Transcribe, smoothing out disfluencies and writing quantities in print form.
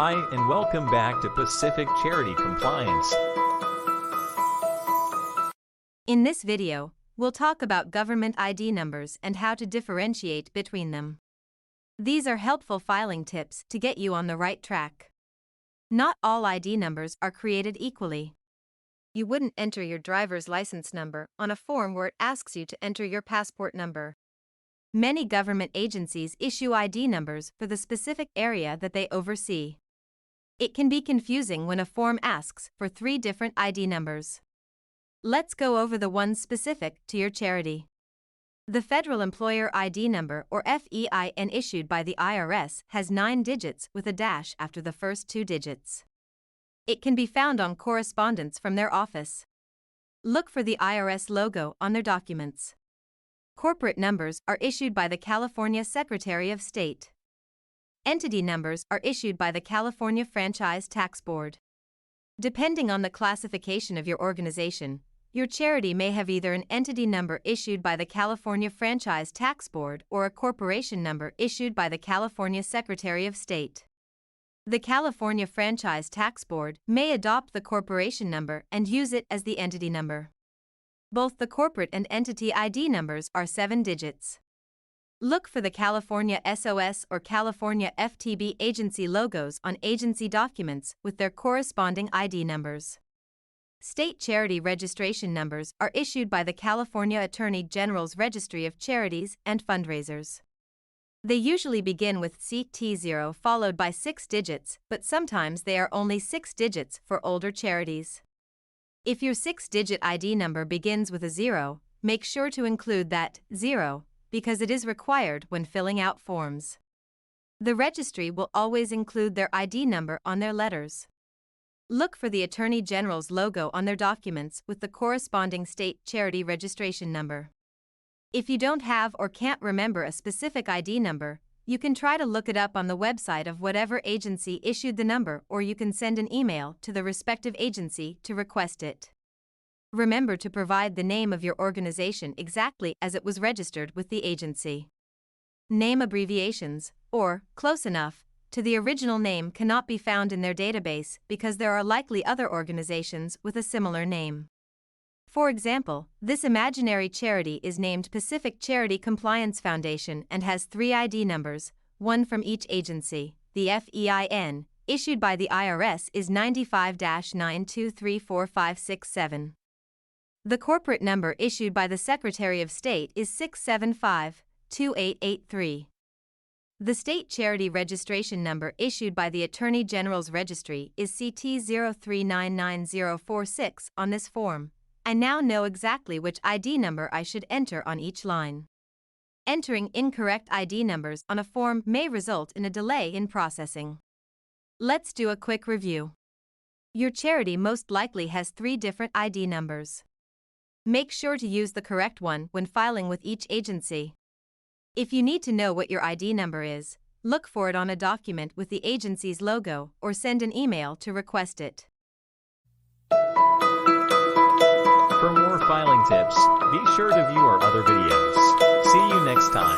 Hi and welcome back to Pacific Charity Compliance. In this video, we'll talk about government ID numbers and how to differentiate between them. These are helpful filing tips to get you on the right track. Not all ID numbers are created equally. You wouldn't enter your driver's license number on a form where it asks you to enter your passport number. Many government agencies issue ID numbers for the specific area that they oversee. It can be confusing when a form asks for 3 different ID numbers. Let's go over the ones specific to your charity. The Federal Employer ID Number, or FEIN, issued by the IRS has 9 digits with a dash after the first 2 digits. It can be found on correspondence from their office. Look for the IRS logo on their documents. Corporate numbers are issued by the California Secretary of State. Entity numbers are issued by the California Franchise Tax Board. Depending on the classification of your organization, your charity may have either an entity number issued by the California Franchise Tax Board or a corporation number issued by the California Secretary of State. The California Franchise Tax Board may adopt the corporation number and use it as the entity number. Both the corporate and entity ID numbers are 7 digits. Look for the California SOS or California FTB agency logos on agency documents with their corresponding ID numbers. State charity registration numbers are issued by the California Attorney General's Registry of Charities and Fundraisers. They usually begin with CT0 followed by 6 digits, but sometimes they are only 6 digits for older charities. If your 6-digit ID number begins with a 0, make sure to include that 0 because it is required when filling out forms. The registry will always include their ID number on their letters. Look for the Attorney General's logo on their documents with the corresponding state charity registration number. If you don't have or can't remember a specific ID number, you can try to look it up on the website of whatever agency issued the number, or you can send an email to the respective agency to request it. Remember to provide the name of your organization exactly as it was registered with the agency. Name abbreviations, or, close enough, to the original name cannot be found in their database because there are likely other organizations with a similar name. For example, this imaginary charity is named Pacific Charity Compliance Foundation and has 3 ID numbers, one from each agency. The FEIN, issued by the IRS, is 95-9234567. The corporate number issued by the Secretary of State is 675-2883. The state charity registration number issued by the Attorney General's Registry is CT0399046 on this form. I now know exactly which ID number I should enter on each line. Entering incorrect ID numbers on a form may result in a delay in processing. Let's do a quick review. Your charity most likely has 3 different ID numbers. Make sure to use the correct one when filing with each agency. If you need to know what your ID number is, look for it on a document with the agency's logo or send an email to request it. For more filing tips, be sure to view our other videos. See you next time.